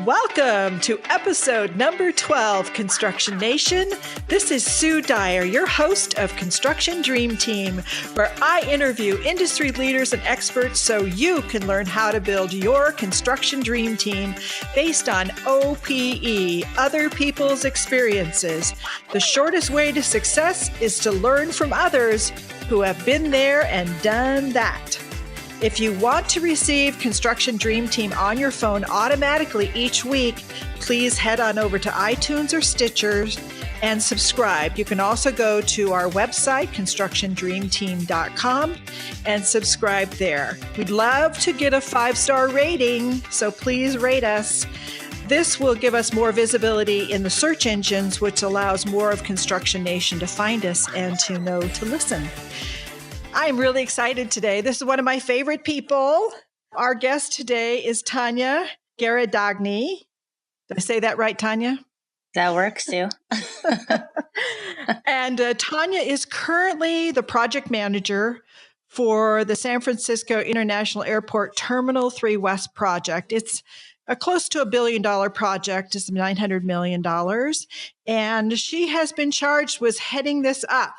Welcome to episode number 12, Construction Nation. This is Sue Dyer, your host of Construction Dream Team, where I interview industry leaders and experts so you can learn how to build your construction dream team based on OPE, other people's experiences. The shortest way to success is to learn from others who have been there and done that. If you want to receive Construction Dream Team on your phone automatically each week, please head on over to iTunes or Stitcher and subscribe. You can also go to our website, constructiondreamteam.com, and subscribe there. We'd love to get a 5-star rating, so please rate us. This will give us more visibility in the search engines, which allows more of Construction Nation to find us and to know to listen. I'm really excited today. This is one of my favorite people. Our guest today is Tania Gharechedaghy. Did I say that right, Tania? That works too. And Tania is currently the project manager for the San Francisco International Airport Terminal 3 West project. It's a close to $1 billion project. It's $900 million. And she has been charged with heading this up.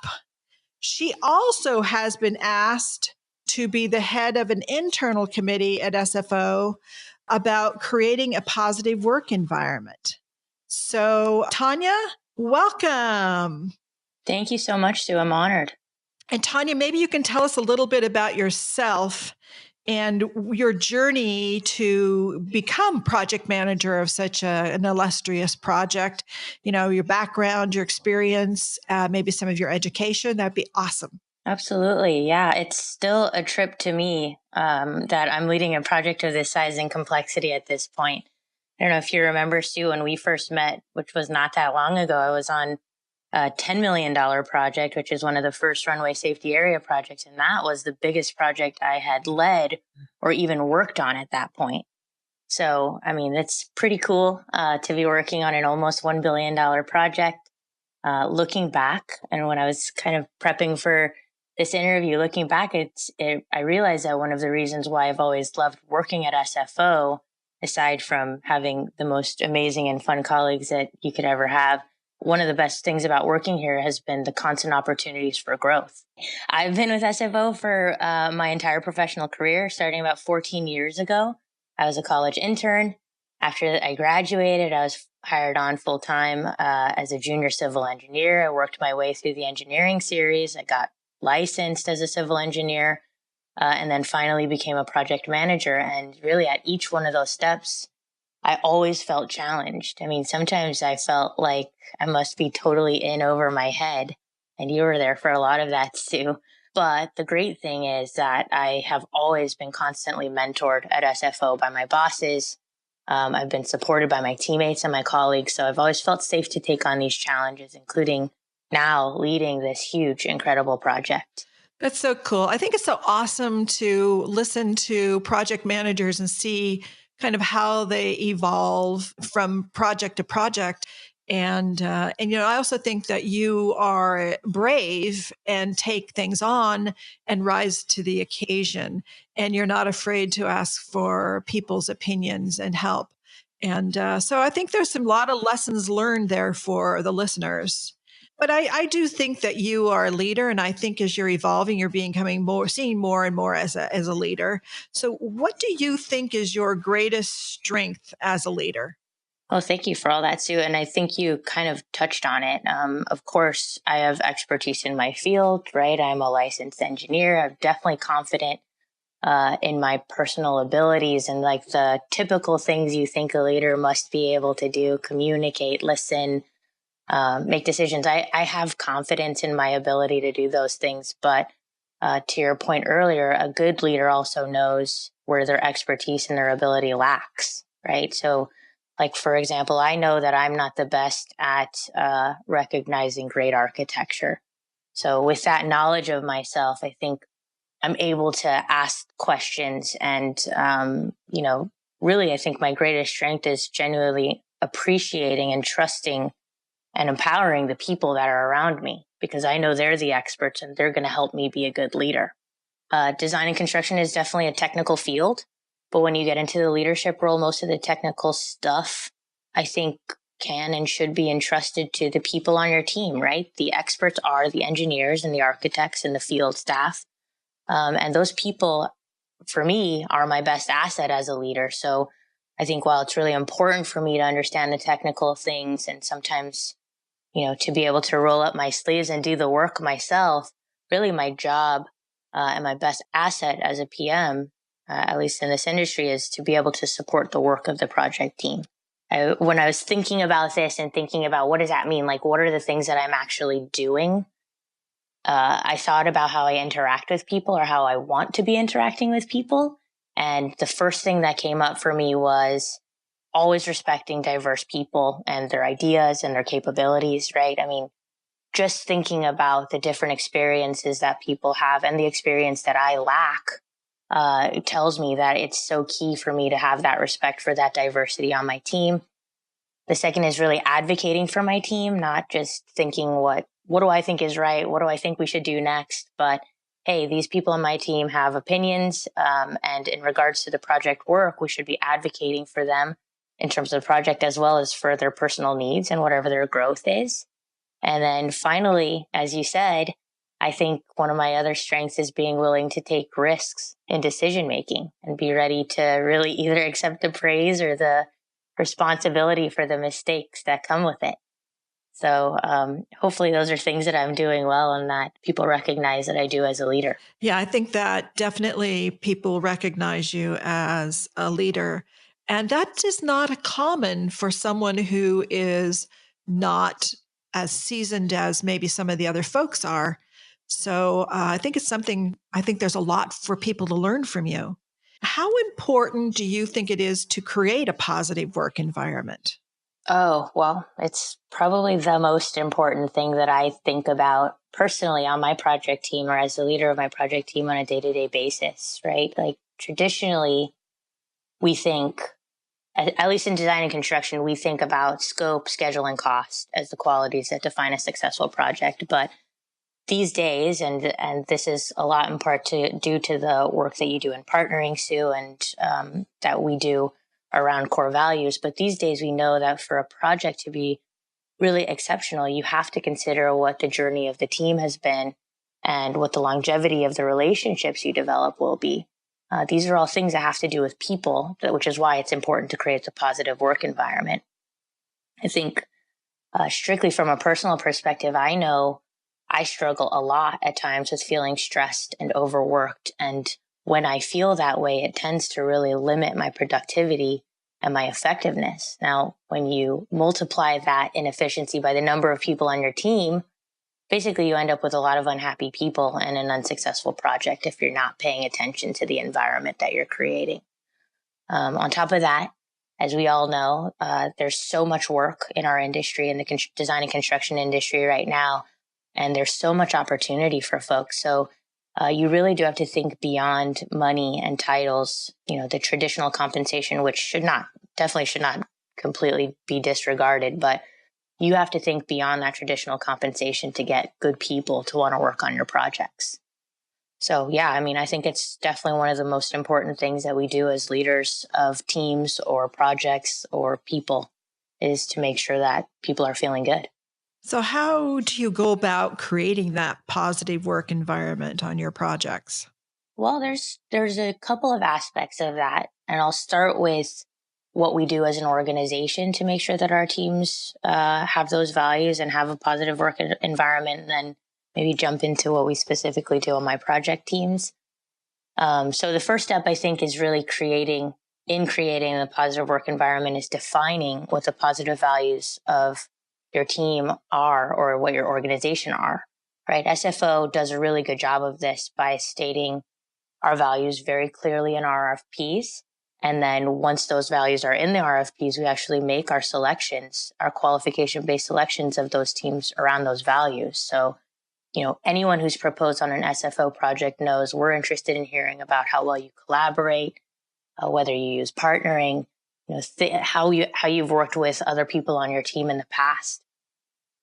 She also has been asked to be the head of an internal committee at SFO about creating a positive work environment. So, Tania, welcome. Thank you so much, Sue. I'm honored. And Tania, maybe you can tell us a little bit about yourself and your journey to become project manager of such an illustrious project. You know, your background, your experience, maybe some of your education. That'd be awesome. Absolutely. Yeah, it's still a trip to me that I'm leading a project of this size and complexity at this point. I don't know if you remember, Sue, when we first met, which was not that long ago. I was on a $10 million project, which is one of the first runway safety area projects. And that was the biggest project I had led or even worked on at that point. So, I mean, it's pretty cool to be working on an almost $1 billion project. Looking back, and when I was kind of prepping for this interview, looking back, I realized that one of the reasons why I've always loved working at SFO, aside from having the most amazing and fun colleagues that you could ever have, one of the best things about working here has been the constant opportunities for growth. I've been with SFO for my entire professional career, starting about 14 years ago. I was a college intern. After I graduated, I was hired on full-time as a junior civil engineer. I worked my way through the engineering series. I got licensed as a civil engineer, and then finally became a project manager. And really at each one of those steps, I always felt challenged. I mean, sometimes I felt like I must be totally in over my head. And you were there for a lot of that too. But the great thing is that I have always been constantly mentored at SFO by my bosses. I've been supported by my teammates and my colleagues. So I've always felt safe to take on these challenges, including now leading this huge, incredible project. That's so cool. I think it's so awesome to listen to project managers and see kind of how they evolve from project to project. And I also think that you are brave and take things on and rise to the occasion. And you're not afraid to ask for people's opinions and help. And so I think there's a lot of lessons learned there for the listeners. But I do think that you are a leader, and I think as you're evolving, you're seen more and more as a leader. So what do you think is your greatest strength as a leader? Well, thank you for all that, Sue. And I think you kind of touched on it. Of course, I have expertise in my field, right? I'm a licensed engineer. I'm definitely confident in my personal abilities and like the typical things you think a leader must be able to do: communicate, listen, make decisions. I have confidence in my ability to do those things. But to your point earlier, a good leader also knows where their expertise and their ability lacks, right? So, like, for example, I know that I'm not the best at recognizing great architecture. So with that knowledge of myself, I think I'm able to ask questions and, really, I think my greatest strength is genuinely appreciating and trusting and empowering the people that are around me, because I know they're the experts and they're going to help me be a good leader. Design and construction is definitely a technical field, But when you get into the leadership role, most of the technical stuff, I think, can and should be entrusted to the people on your team, right? The experts are the engineers and the architects and the field staff. And those people, for me, are my best asset as a leader. So I think while it's really important for me to understand the technical things and sometimes, to be able to roll up my sleeves and do the work myself, really my job and my best asset as a PM, at least in this industry, is to be able to support the work of the project team. When I was thinking about this and thinking about what does that mean, like what are the things that I'm actually doing, I thought about how I interact with people or how I want to be interacting with people. And the first thing that came up for me was always respecting diverse people and their ideas and their capabilities, right? I mean, just thinking about the different experiences that people have and the experience that I lack, it tells me that it's so key for me to have that respect for that diversity on my team. The second is really advocating for my team, not just thinking what do I think is right? What do I think we should do next? But hey, these people on my team have opinions. And in regards to the project work, we should be advocating for them in terms of the project as well as for their personal needs and whatever their growth is. And then finally, as you said, I think one of my other strengths is being willing to take risks in decision making and be ready to really either accept the praise or the responsibility for the mistakes that come with it. So hopefully those are things that I'm doing well and that people recognize that I do as a leader. Yeah, I think that definitely people recognize you as a leader. And that is not common for someone who is not as seasoned as maybe some of the other folks are. So I think it's something, I think there's a lot for people to learn from you. How important do you think it is to create a positive work environment? Oh, well, it's probably the most important thing that I think about personally on my project team or as the leader of my project team on a day-to-day basis, right? Like traditionally, we think, at least in design and construction, we think about scope, schedule, and cost as the qualities that define a successful project. But these days, and this is a lot in part due to the work that you do in partnering, Sue, and that we do around core values. But these days, we know that for a project to be really exceptional, you have to consider what the journey of the team has been and what the longevity of the relationships you develop will be. These are all things that have to do with people, which is why it's important to create a positive work environment. I think strictly from a personal perspective, I know I struggle a lot at times with feeling stressed and overworked. And when I feel that way, it tends to really limit my productivity and my effectiveness. Now, when you multiply that inefficiency by the number of people on your team, basically you end up with a lot of unhappy people and an unsuccessful project if you're not paying attention to the environment that you're creating. On top of that, as we all know, there's so much work in our industry, in the design and construction industry right now, and there's so much opportunity for folks. So you really do have to think beyond money and titles, the traditional compensation, which definitely should not completely be disregarded, but you have to think beyond that traditional compensation to get good people to want to work on your projects. So, yeah, I mean, I think it's definitely one of the most important things that we do as leaders of teams or projects or people is to make sure that people are feeling good. So, how do you go about creating that positive work environment on your projects? Well, there's a couple of aspects of that, and I'll start with what we do as an organization to make sure that our teams have those values and have a positive work environment, and then maybe jump into what we specifically do on my project teams. So the first step, I think, is really creating a positive work environment is defining what the positive values of your team are or what your organization are, right? SFO does a really good job of this by stating our values very clearly in our RFPs. And then once those values are in the RFPs, we actually make our selections, our qualification-based selections of those teams around those values. So, anyone who's proposed on an SFO project knows we're interested in hearing about how well you collaborate, whether you use partnering, how you've worked with other people on your team in the past.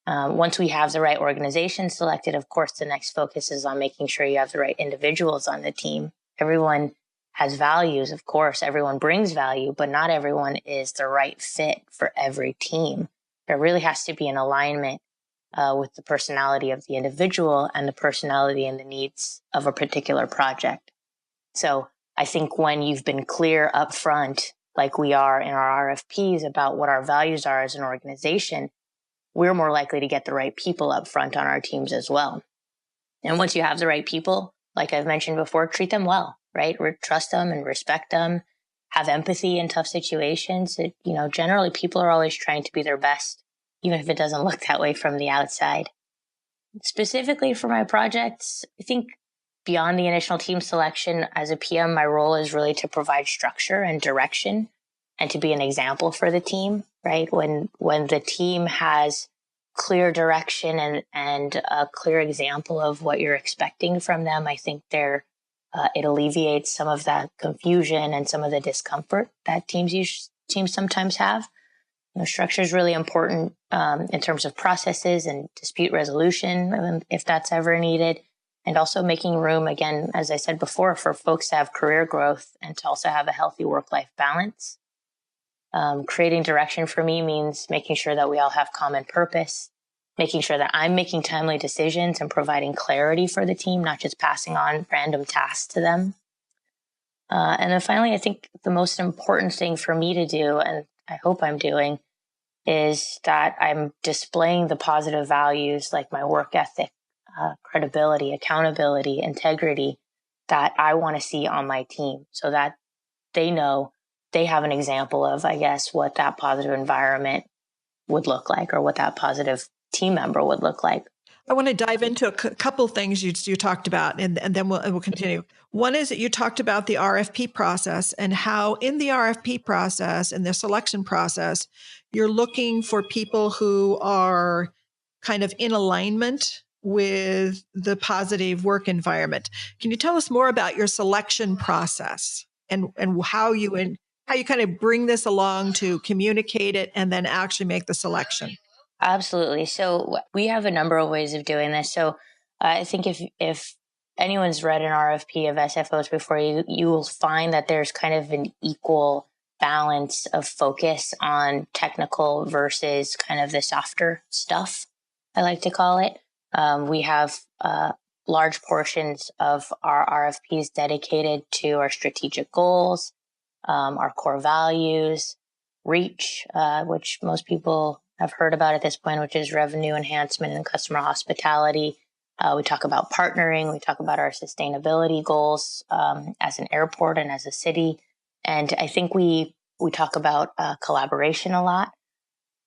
Once we have the right organization selected, of course, the next focus is on making sure you have the right individuals on the team. Everyone has values. Of course, everyone brings value, but not everyone is the right fit for every team. There really has to be an alignment with the personality of the individual and the personality and the needs of a particular project. So I think when you've been clear up front, like we are in our RFPs, about what our values are as an organization, we're more likely to get the right people up front on our teams as well. And once you have the right people, like I've mentioned before, treat them well, right? Trust them and respect them, have empathy in tough situations. Generally people are always trying to be their best, even if it doesn't look that way from the outside. Specifically for my projects, I think beyond the initial team selection, as a PM, my role is really to provide structure and direction and to be an example for the team, right? When the team has clear direction and a clear example of what you're expecting from them, I think it alleviates some of that confusion and some of the discomfort that teams sometimes have. Structure is really important in terms of processes and dispute resolution, if that's ever needed. And also making room, again, as I said before, for folks to have career growth and to also have a healthy work-life balance. Creating direction for me means making sure that we all have common purpose, making sure that I'm making timely decisions and providing clarity for the team, not just passing on random tasks to them. And then finally, I think the most important thing for me to do, and I hope I'm doing, is that I'm displaying the positive values like my work ethic, credibility, accountability, integrity that I want to see on my team, so that they know they have an example of, I guess, what that positive environment would look like, or what that positive team member would look like. I want to dive into a couple things you talked about, and then we'll continue. One is that you talked about the RFP process and how in the RFP process and the selection process, you're looking for people who are kind of in alignment with the positive work environment. Can you tell us more about your selection process and how you kind of bring this along to communicate it and then actually make the selection? Absolutely. So we have a number of ways of doing this. So I think if anyone's read an RFP of SFOs before, you will find that there's kind of an equal balance of focus on technical versus kind of the softer stuff, I like to call it. We have large portions of our RFPs dedicated to our strategic goals, our core values, reach, which most people have heard about at this point, which is revenue enhancement and customer hospitality. We talk about partnering. We talk about our sustainability goals as an airport and as a city. And I think we talk about collaboration a lot.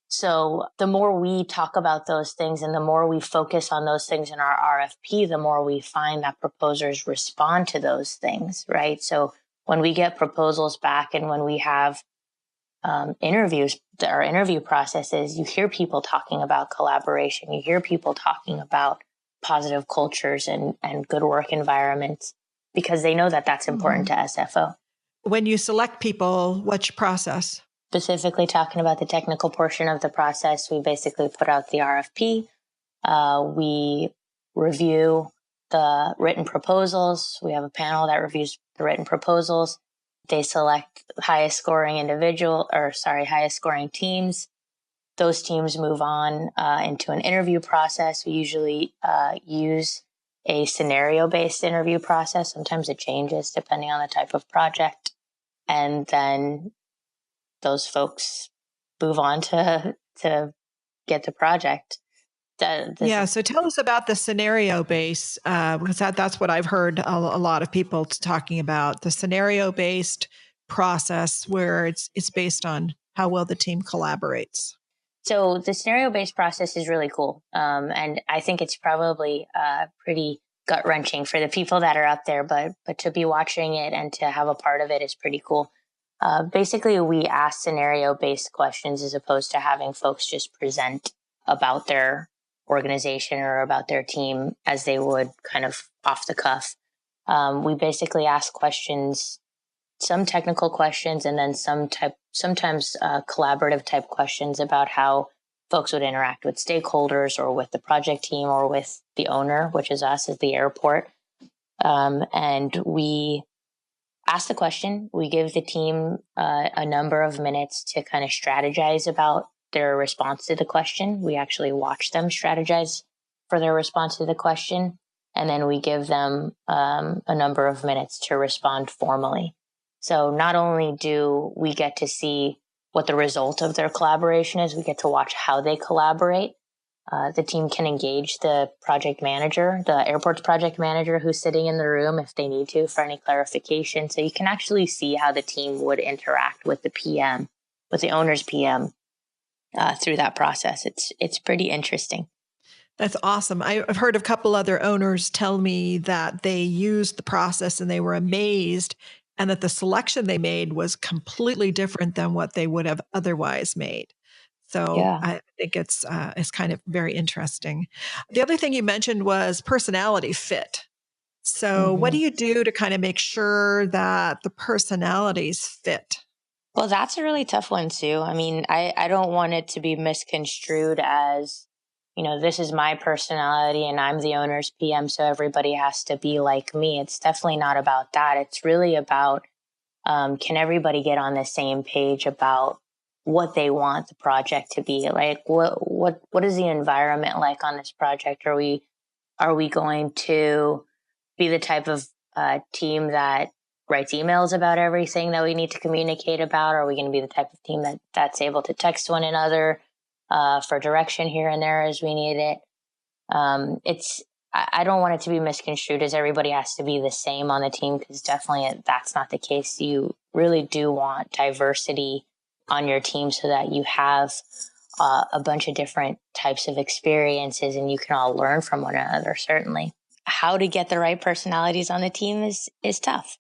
So the more we talk about those things and the more we focus on those things in our RFP, the more we find that proposers respond to those things, right? So when we get proposals back and when we have interviews, our interview processes, you hear people talking about collaboration. You hear people talking about positive cultures and good work environments, because they know that that's important to SFO. When you select people, what's your process? Specifically talking about the technical portion of the process, we basically put out the RFP. We review the written proposals. We have a panel that reviews the written proposals. They select highest scoring teams. Those teams move on into an interview process. We usually use a scenario-based interview process. Sometimes it changes depending on the type of project. And then those folks move on to get the project. So tell us about the scenario base, because that's what I've heard a lot of people talking about, the scenario based process where it's based on how well the team collaborates. So the scenario based process is really cool. And I think it's probably pretty gut wrenching for the people that are up there, but to be watching it and to have a part of it is pretty cool. Basically, we ask scenario based questions as opposed to having folks just present about their organization or about their team as they would kind of off the cuff. We basically ask questions, some technical questions, and then sometimes collaborative type questions about how folks would interact with stakeholders or with the project team or with the owner, which is us as the airport. And we ask the question. We give the team a number of minutes to kind of strategize about their response to the question. We actually watch them strategize for their response to the question. And then we give them a number of minutes to respond formally. So not only do we get to see what the result of their collaboration is, we get to watch how they collaborate. The team can engage the project manager, the airport's project manager who's sitting in the room if they need to for any clarification. So you can actually see how the team would interact with the PM, with the owner's PM through that process. It's pretty interesting. That's awesome. I've heard a couple other owners tell me that they used the process and they were amazed, and that the selection they made was completely different than what they would have otherwise made. So Yeah. I think it's kind of very interesting. The other thing you mentioned was personality fit. So what do Mm-hmm. you do to kind of make sure that the personalities fit? Well, that's a really tough one, Sue. I mean, I don't want it to be misconstrued as, this is my personality and I'm the owner's PM, so everybody has to be like me. It's definitely not about that. It's really about can everybody get on the same page about what they want the project to be? Like, what is the environment like on this project? Are we going to be the type of team that writes emails about everything that we need to communicate about? Are we going to be the type of team that's able to text one another for direction here and there as we need it? I don't want it to be misconstrued as everybody has to be the same on the team, because definitely that's not the case. You really do want diversity on your team so that you have a bunch of different types of experiences and you can all learn from one another, certainly. How to get the right personalities on the team is tough.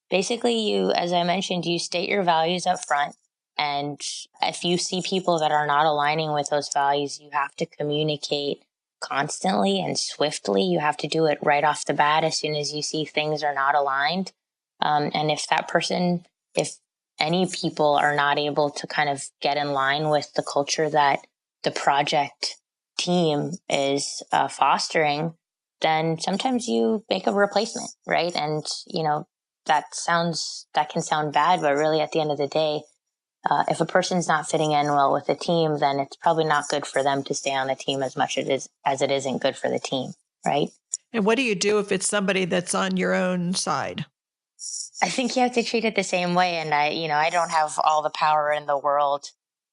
Basically, as I mentioned, you state your values up front. And if you see people that are not aligning with those values, you have to communicate constantly and swiftly. You have to do it right off the bat as soon as you see things are not aligned. And if any people are not able to kind of get in line with the culture that the project team is fostering, then sometimes you make a replacement, right? And, that can sound bad, but really at the end of the day, if a person's not fitting in well with the team, then it's probably not good for them to stay on the team as much as it isn't good for the team, right? And what do you do if it's somebody that's on your own side? I think you have to treat it the same way. And I don't have all the power in the world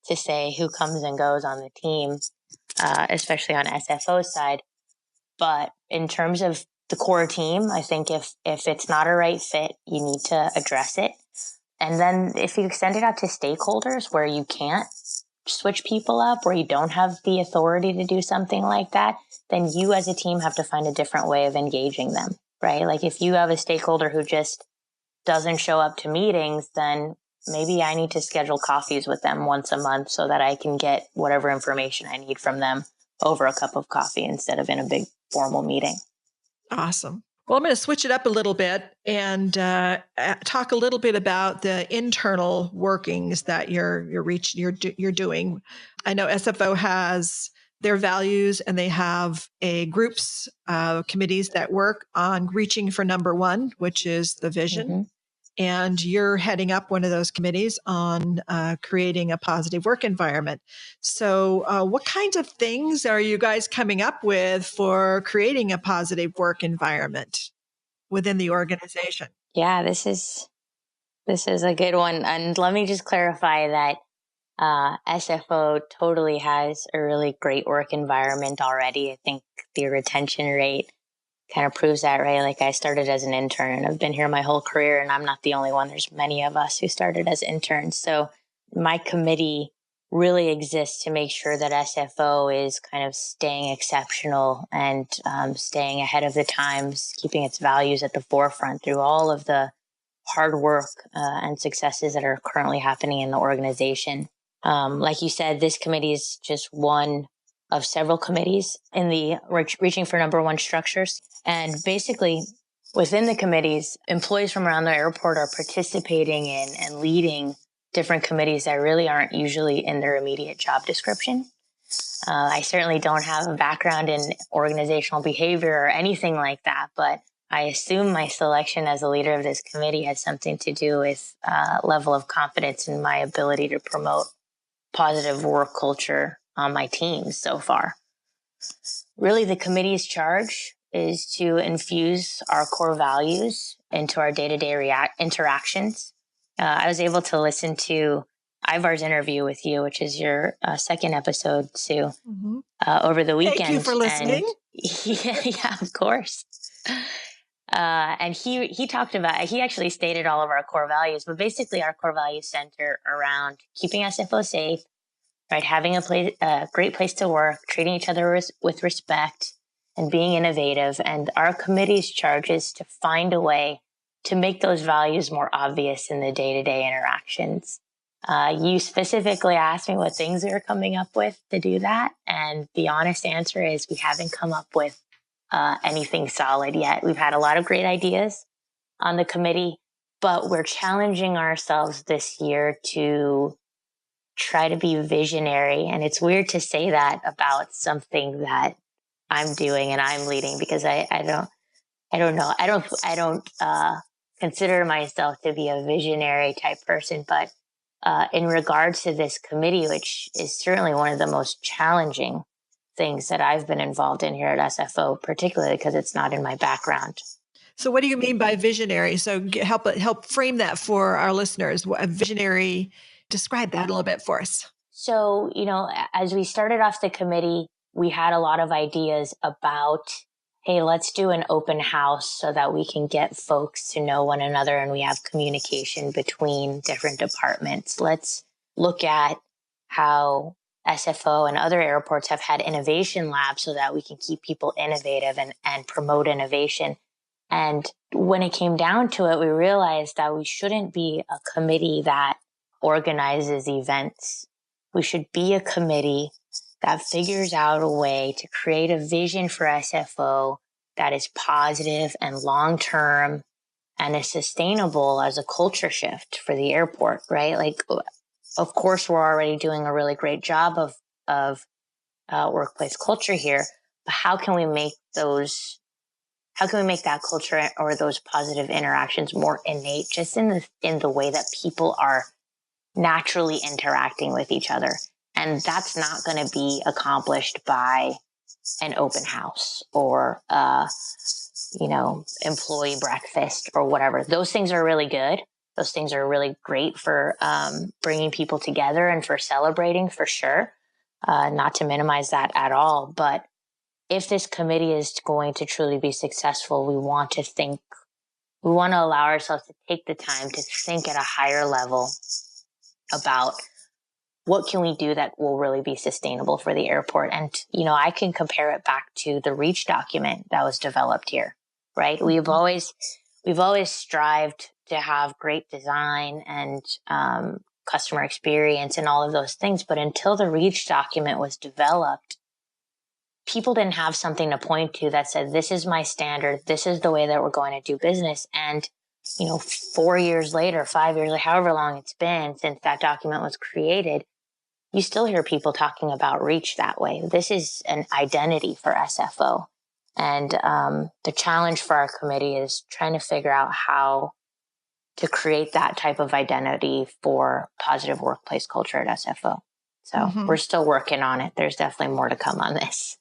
to say who comes and goes on the team, especially on SFO's side. But in terms of the core team, I think if it's not a right fit, you need to address it. And then if you extend it out to stakeholders where you can't switch people up, where you don't have the authority to do something like that, then you as a team have to find a different way of engaging them, right? Like if you have a stakeholder who just doesn't show up to meetings, then maybe I need to schedule coffees with them once a month so that I can get whatever information I need from them over a cup of coffee instead of in a big formal meeting. Awesome. Well, I'm going to switch it up a little bit and talk a little bit about the internal workings that you're doing. I know SFO has their values, and they have a groups committees that work on reaching for number one, which is the vision. Mm-hmm. And you're heading up one of those committees on creating a positive work environment. So what kinds of things are you guys coming up with for creating a positive work environment within the organization? Yeah, this is a good one. And let me just clarify that SFO totally has a really great work environment already. I think the retention rate kind of proves that, right? Like I started as an intern and I've been here my whole career, and I'm not the only one. There's many of us who started as interns. So my committee really exists to make sure that SFO is kind of staying exceptional and staying ahead of the times, keeping its values at the forefront through all of the hard work and successes that are currently happening in the organization. Like you said, this committee is just one of several committees in the reaching for number one structures. And basically, within the committees, employees from around the airport are participating in and leading different committees that really aren't usually in their immediate job description. I certainly don't have a background in organizational behavior or anything like that, but I assume my selection as a leader of this committee has something to do with level of confidence in my ability to promote positive work culture on my teams so far. Really, the committee's charge is to infuse our core values into our day-to-day interactions. I was able to listen to Ivar's interview with you, which is your second episode, Sue, over the weekend. Thank you for listening. Yeah, of course. And he talked about, he actually stated all of our core values, but basically our core values center around keeping SFO safe, right? Having a great place to work, treating each other with respect, and being innovative. And our committee's charge is to find a way to make those values more obvious in the day-to-day interactions. You specifically asked me what things we were coming up with to do that. And the honest answer is we haven't come up with anything solid yet. We've had a lot of great ideas on the committee, but we're challenging ourselves this year to try to be visionary. And it's weird to say that about something that I'm doing and I'm leading, because I don't know. I don't consider myself to be a visionary type person, but in regards to this committee, which is certainly one of the most challenging things that I've been involved in here at SFO, particularly because it's not in my background. So what do you mean by visionary? So help frame that for our listeners. What a visionary, describe that a little bit for us. So, as we started off the committee, we had a lot of ideas about, hey, let's do an open house so that we can get folks to know one another and we have communication between different departments. Let's look at how SFO and other airports have had innovation labs so that we can keep people innovative and promote innovation. And when it came down to it, we realized that we shouldn't be a committee that organizes events. We should be a committee that figures out a way to create a vision for SFO that is positive and long-term and is sustainable as a culture shift for the airport, right? Like, of course, we're already doing a really great job of workplace culture here, but how can we make that culture or those positive interactions more innate, just in the way that people are naturally interacting with each other? And that's not going to be accomplished by an open house or, employee breakfast or whatever. Those things are really good. Those things are really great for bringing people together and for celebrating, for sure. Not to minimize that at all. But if this committee is going to truly be successful, we want to allow ourselves to take the time to think at a higher level about what can we do that will really be sustainable for the airport. And, I can compare it back to the REACH document that was developed here, right? We've always strived to have great design and customer experience and all of those things. But until the REACH document was developed, people didn't have something to point to that said, this is my standard. This is the way that we're going to do business. And, 4 years later, 5 years, however long it's been since that document was created, you still hear people talking about REACH that way. This is an identity for SFO. And the challenge for our committee is trying to figure out how to create that type of identity for positive workplace culture at SFO. So we're still working on it. There's definitely more to come on this.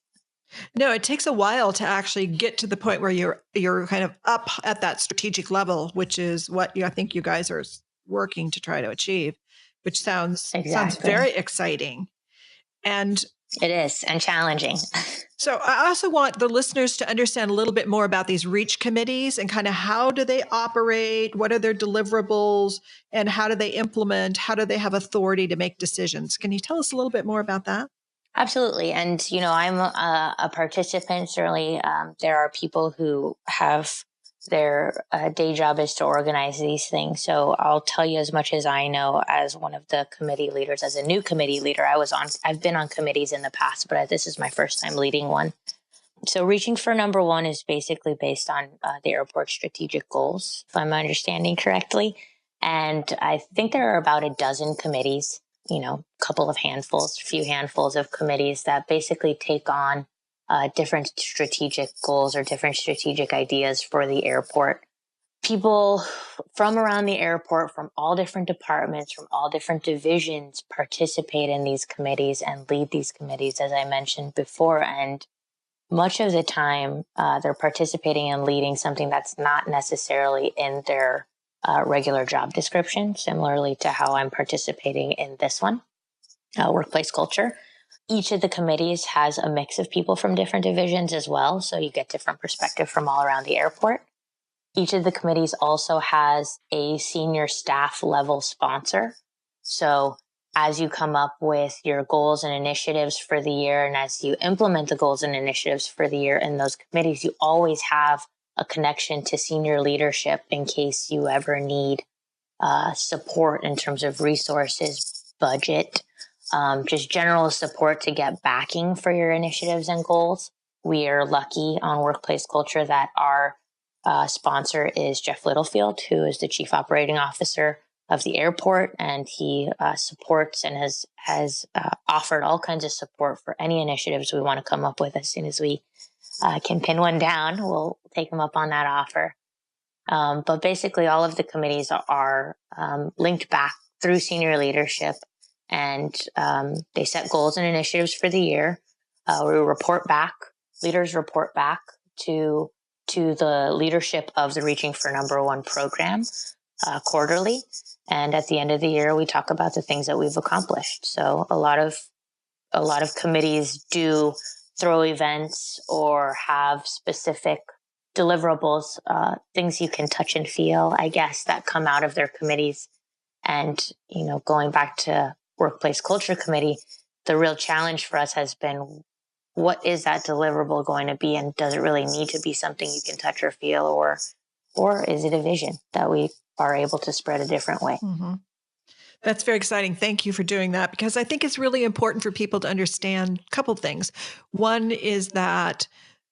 No, it takes a while to actually get to the point where you're kind of up at that strategic level, which is what I think you guys are working to try to achieve, which sounds very exciting. And it is, and challenging. So I also want the listeners to understand a little bit more about these REACH committees and kind of how do they operate, what are their deliverables, and how do they implement, how do they have authority to make decisions? Can you tell us a little bit more about that? Absolutely. And, I'm a participant. Certainly, there are people who have their day job is to organize these things. So I'll tell you as much as I know as one of the committee leaders, as a new committee leader. I've been on committees in the past, but this is my first time leading one. So reaching for number one is basically based on the airport's strategic goals, if I'm understanding correctly. And I think there are about a dozen committees, a few handfuls of committees that basically take on different strategic goals or different strategic ideas for the airport. People from around the airport, from all different departments, from all different divisions, participate in these committees and lead these committees, as I mentioned before. And much of the time, they're participating and leading something that's not necessarily in their regular job description, similarly to how I'm participating in this one, workplace culture. Each of the committees has a mix of people from different divisions as well, so you get different perspective from all around the airport. Each of the committees also has a senior staff level sponsor. So as you come up with your goals and initiatives for the year, and as you implement the goals and initiatives for the year in those committees, you always have a connection to senior leadership in case you ever need support in terms of resources, budget, just general support to get backing for your initiatives and goals. We are lucky on Workplace Culture that our sponsor is Jeff Littlefield, who is the Chief Operating Officer of the airport, and he supports and has offered all kinds of support for any initiatives we want to come up with. As soon as we can pin one down, we'll take them up on that offer. But basically, all of the committees are linked back through senior leadership, and they set goals and initiatives for the year. We report back, leaders report back to the leadership of the Reaching for Number One program quarterly. And at the end of the year, we talk about the things that we've accomplished. So a lot of committees do throw events or have specific deliverables, things you can touch and feel, I guess, that come out of their committees. And, going back to Workplace Culture Committee, the real challenge for us has been, what is that deliverable going to be? And does it really need to be something you can touch or feel, or is it a vision that we are able to spread a different way? Mm-hmm. That's very exciting. Thank you for doing that, because I think it's really important for people to understand a couple of things. One is that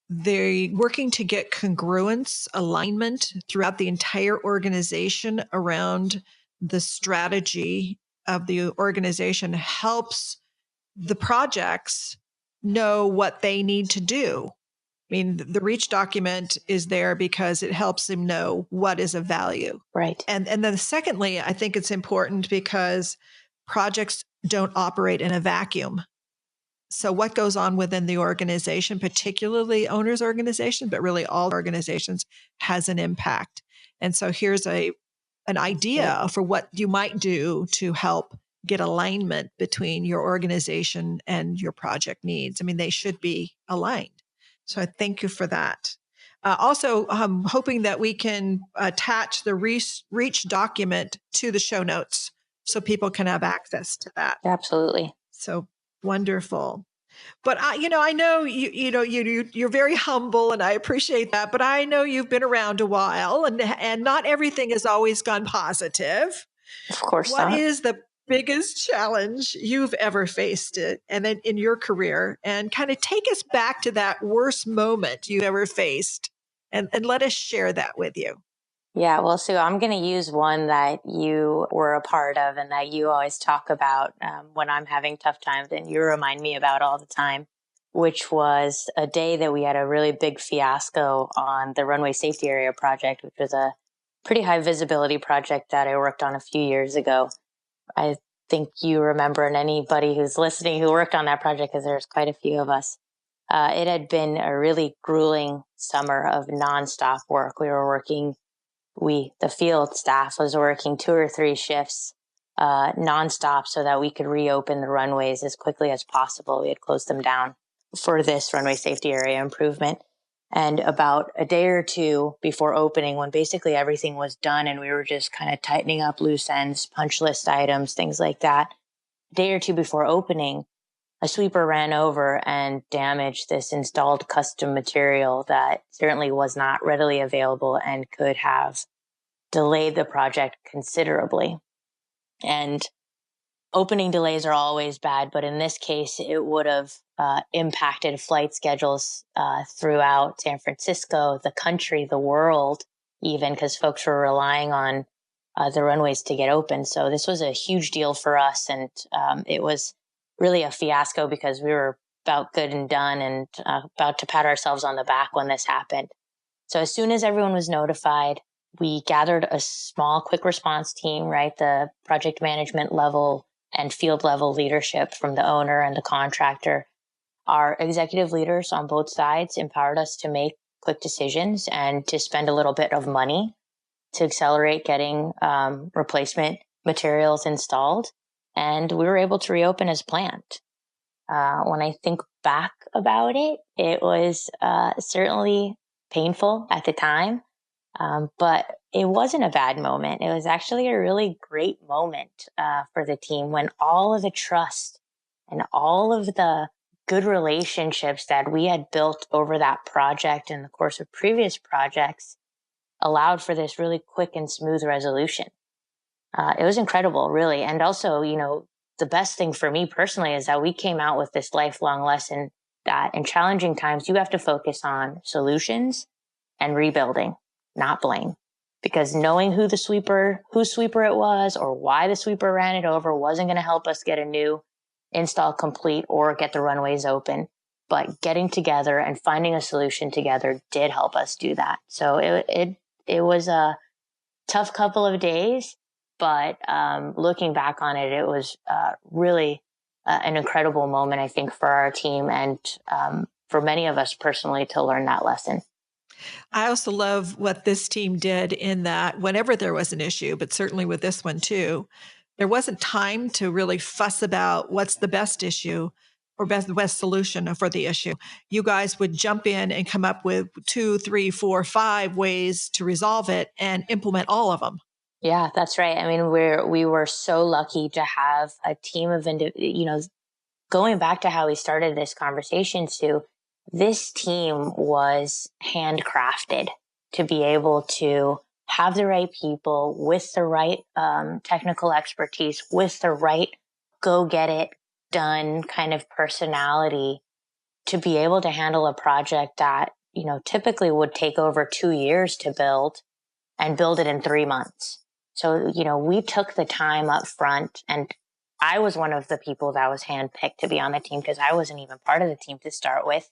they're working to get congruence, alignment throughout the entire organization around the strategy of the organization helps the projects know what they need to do. I mean, the REACH document is there because it helps them know what is of value. Right. And then secondly, I think it's important because projects don't operate in a vacuum. So what goes on within the organization, particularly owners' organizations, but really all organizations, has an impact. And so here's an idea for what you might do to help get alignment between your organization and your project needs. I mean, they should be aligned. So I thank you for that. Also, I'm hoping that we can attach the REACH document to the show notes so people can have access to that. Absolutely. So wonderful. But I know you're very humble, and I appreciate that. But I know you've been around a while, and not everything has always gone positive. Of course What not. is the biggest challenge you've ever faced and then in your career? And kind of take us back to that worst moment you've ever faced, and let us share that with you. Yeah, well, Sue, I'm going to use one that you were a part of and that you always talk about when I'm having tough times, and you remind me about all the time, which was a day that we had a really big fiasco on the runway safety area project, which was a pretty high visibility project that I worked on a few years ago. I think you remember, and anybody who's listening who worked on that project, because there's quite a few of us. It had been a really grueling summer of nonstop work. The field staff was working 2 or 3 shifts nonstop so that we could reopen the runways as quickly as possible. We had closed them down for this runway safety area improvement. And about a day or two before opening, when basically everything was done and we were just kind of tightening up loose ends, punch list items, things like that, a day or two before opening, a sweeper ran over and damaged this installed custom material that certainly was not readily available and could have delayed the project considerably. And opening delays are always bad, but in this case, it would have impacted flight schedules throughout San Francisco, the country, the world, even, because folks were relying on the runways to get open. So this was a huge deal for us, and it was really a fiasco because we were about good and done and about to pat ourselves on the back when this happened. So as soon as everyone was notified, we gathered a small quick response team, right? The project management level and field level leadership from the owner and the contractor. Our executive leaders on both sides empowered us to make quick decisions and to spend a little bit of money to accelerate getting replacement materials installed. And we were able to reopen as planned. When I think back about it, it was certainly painful at the time, but it wasn't a bad moment. It was actually a really great moment for the team when all of the trust and all of the good relationships that we had built over that project in the course of previous projects allowed for this really quick and smooth resolution. It was incredible, really. And also, the best thing for me personally is that we came out with this lifelong lesson that in challenging times, you have to focus on solutions and rebuilding, not blame. Because knowing whose sweeper it was or why the sweeper ran it over wasn't going to help us get a new install complete or get the runways open. But getting together and finding a solution together did help us do that. So it was a tough couple of days, but looking back on it, it was really an incredible moment, I think, for our team and for many of us personally to learn that lesson. I also love what this team did in that whenever there was an issue, but certainly with this one too, there wasn't time to really fuss about what's the best issue or the best solution for the issue. You guys would jump in and come up with 2, 3, 4, 5 ways to resolve it and implement all of them. Yeah, that's right. I mean, we were so lucky to have a team of going back to how we started this conversation, Sue, this team was handcrafted to be able to have the right people with the right technical expertise, with the right go get it done kind of personality to be able to handle a project that, typically would take over 2 years to build and build it in 3 months. So, we took the time up front, and I was one of the people that was handpicked to be on the team because I wasn't even part of the team to start with.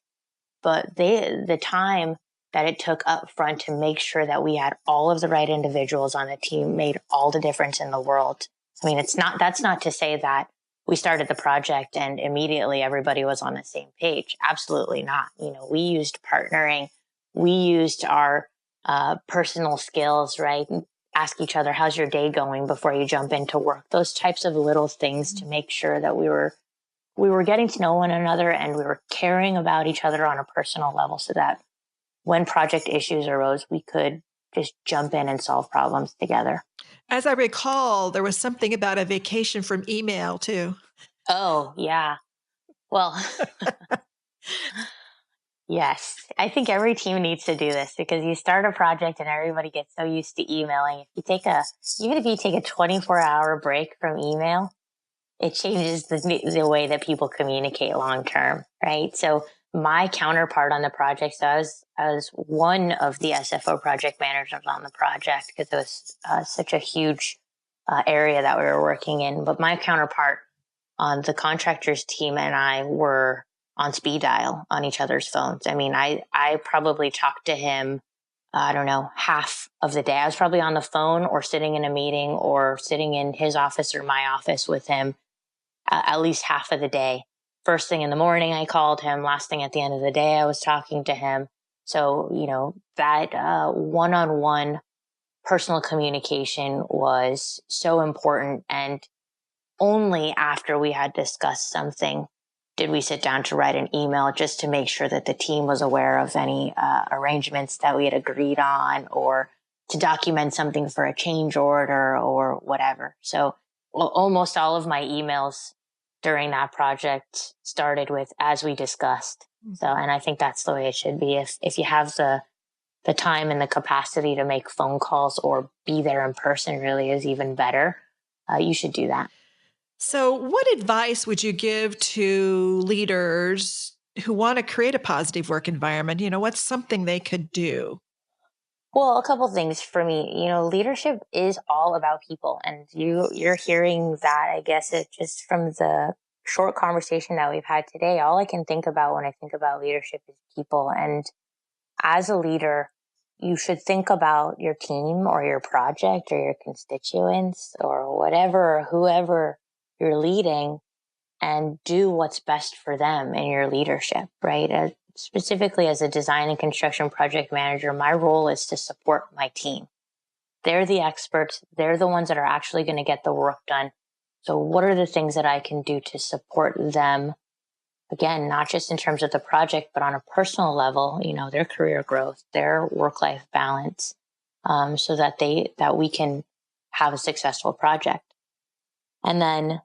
But the time that it took up front to make sure that we had all of the right individuals on the team made all the difference in the world. I mean, that's not to say that we started the project and immediately everybody was on the same page. Absolutely not. We used partnering. We used our personal skills, right? Ask each other, how's your day going before you jump into work? Those types of little things to make sure that we were getting to know one another and we were caring about each other on a personal level so that when project issues arose, we could just jump in and solve problems together. As I recall, there was something about a vacation from email too. Oh, yeah. Well, yes, I think every team needs to do this because you start a project and everybody gets so used to emailing. Even if you take a 24-hour break from email, it changes the way that people communicate long term, right? So my counterpart on the project, so I was one of the SFO project managers on the project because it was such a huge area that we were working in. But my counterpart on the contractors team and I were on speed dial on each other's phones. I mean, I probably talked to him, I don't know, half of the day. I was probably on the phone or sitting in a meeting or sitting in his office or my office with him at least half of the day. First thing in the morning, I called him. Last thing at the end of the day, I was talking to him. So, that one-on-one personal communication was so important. And only after we had discussed something did we sit down to write an email just to make sure that the team was aware of any arrangements that we had agreed on or to document something for a change order or whatever. So almost all of my emails during that project started with, as we discussed. So, and I think that's the way it should be. If you have the time and the capacity to make phone calls or be there in person really is even better. You should do that. So, what advice would you give to leaders who want to create a positive work environment? What's something they could do? Well, a couple things for me. Leadership is all about people, and you're hearing that. I guess it just from the short conversation that we've had today, all I can think about when I think about leadership is people. And as a leader, you should think about your team or your project or your constituents or whatever, or whoever you're leading, and do what's best for them in your leadership, right? Specifically as a design and construction project manager, my role is to support my team. They're the experts. They're the ones that are actually going to get the work done. So what are the things that I can do to support them? Again, not just in terms of the project, but on a personal level, their career growth, their work-life balance, so that we can have a successful project. And then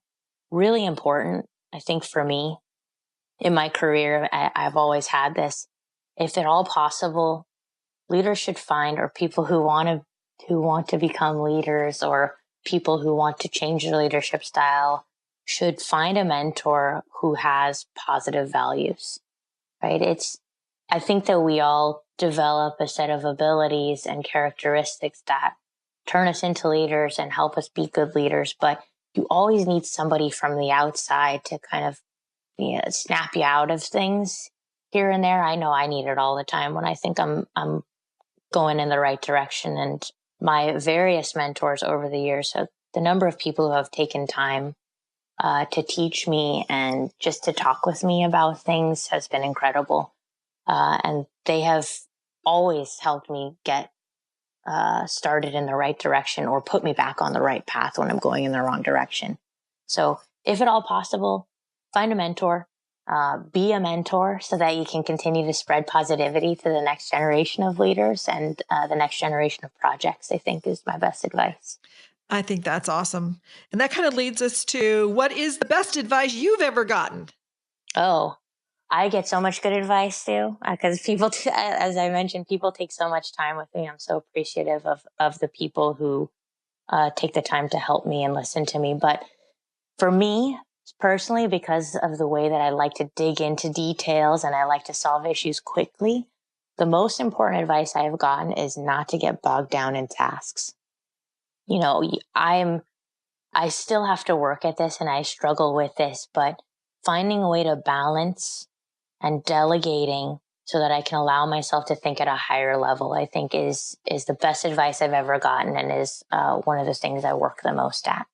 really important, I think for me in my career, I've always had this, if at all possible, leaders should find, or people who want to become leaders, or people who want to change their leadership style, should find a mentor who has positive values, right? I think that we all develop a set of abilities and characteristics that turn us into leaders and help us be good leaders, but you always need somebody from the outside to kind of snap you out of things here and there. I know I need it all the time when I think I'm going in the right direction. And my various mentors over the years, so the number of people who have taken time to teach me and just to talk with me about things has been incredible. And they have always helped me get started in the right direction, or put me back on the right path when I'm going in the wrong direction. So if at all possible, find a mentor, be a mentor, so that you can continue to spread positivity to the next generation of leaders and the next generation of projects, I think is my best advice. I think that's awesome. And that kind of leads us to, what is the best advice you've ever gotten? Oh, I get so much good advice too, because people, as I mentioned, people take so much time with me. I'm so appreciative of the people who take the time to help me and listen to me. But for me personally, because of the way that I like to dig into details and I like to solve issues quickly, the most important advice I have gotten is not to get bogged down in tasks. I still have to work at this and I struggle with this, but finding a way to balance and delegating so that I can allow myself to think at a higher level, I think is the best advice I've ever gotten, and is one of the things I work the most at.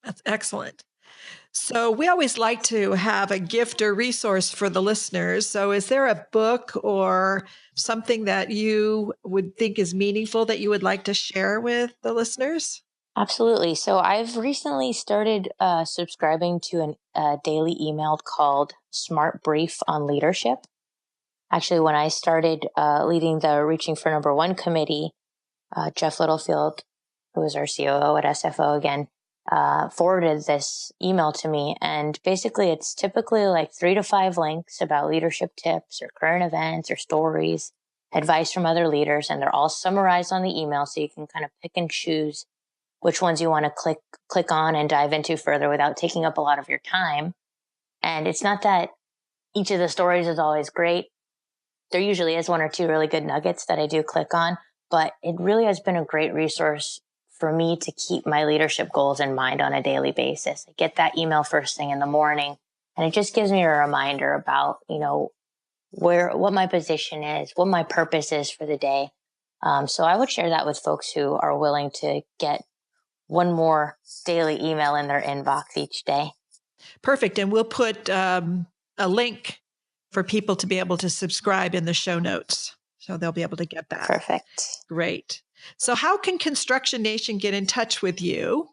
That's excellent. So we always like to have a gift or resource for the listeners. So is there a book or something that you would think is meaningful that you would like to share with the listeners? Absolutely. So I've recently started subscribing to a daily email called Smart Brief on Leadership. Actually, when I started leading the Reaching for Number One committee, Jeff Littlefield, who is our COO at SFO again, forwarded this email to me. And basically, it's typically like 3 to 5 links about leadership tips or current events or stories, advice from other leaders. And they're all summarized on the email, so you can kind of pick and choose which ones you want to click on and dive into further without taking up a lot of your time. And it's not that each of the stories is always great. There usually is 1 or 2 really good nuggets that I do click on, but it really has been a great resource for me to keep my leadership goals in mind on a daily basis. I get that email first thing in the morning, and it just gives me a reminder about, what my position is, what my purpose is for the day. So I would share that with folks who are willing to get one more daily email in their inbox each day. Perfect. And we'll put a link for people to be able to subscribe in the show notes, so they'll be able to get that. Perfect. Great. So how can Construction Nation get in touch with you?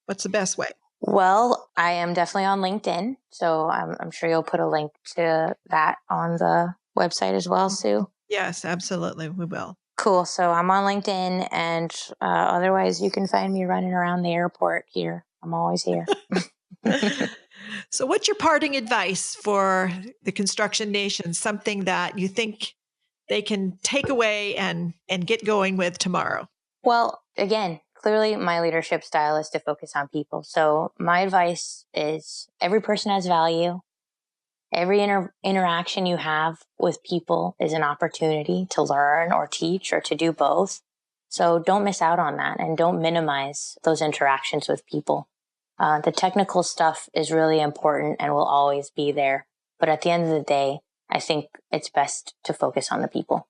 What's the best way? Well, I am definitely on LinkedIn, so I'm sure you'll put a link to that on the website as well, Sue. Yes, absolutely. We will. Cool. So I'm on LinkedIn, and otherwise you can find me running around the airport here. I'm always here. So what's your parting advice for the Construction Nation? Something that you think they can take away and get going with tomorrow? Well, again, clearly my leadership style is to focus on people. So my advice is every person has value. Every interaction you have with people is an opportunity to learn or teach or to do both. So don't miss out on that, and don't minimize those interactions with people. The technical stuff is really important and will always be there. But at the end of the day, I think it's best to focus on the people.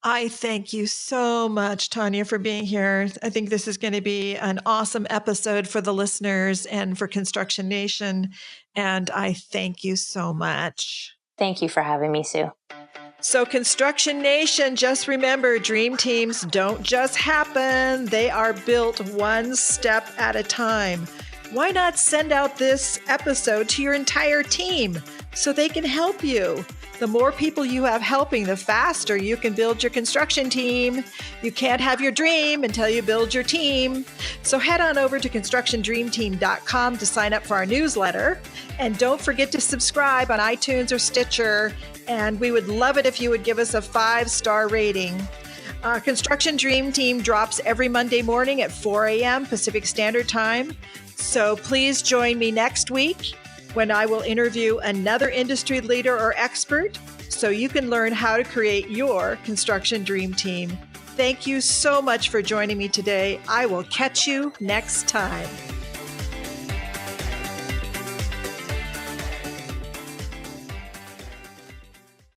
I thank you so much, Tania, for being here. I think this is going to be an awesome episode for the listeners and for Construction Nation. And I thank you so much. Thank you for having me, Sue. So Construction Nation, just remember, dream teams don't just happen. They are built one step at a time. Why not send out this episode to your entire team so they can help you? The more people you have helping, the faster you can build your construction team. You can't have your dream until you build your team. So head on over to constructiondreamteam.com to sign up for our newsletter. And don't forget to subscribe on iTunes or Stitcher. And we would love it if you would give us a 5-star rating. Construction Dream Team drops every Monday morning at 4 a.m. Pacific Standard Time. So please join me next week when I will interview another industry leader or expert so you can learn how to create your construction dream team. Thank you so much for joining me today. I will catch you next time.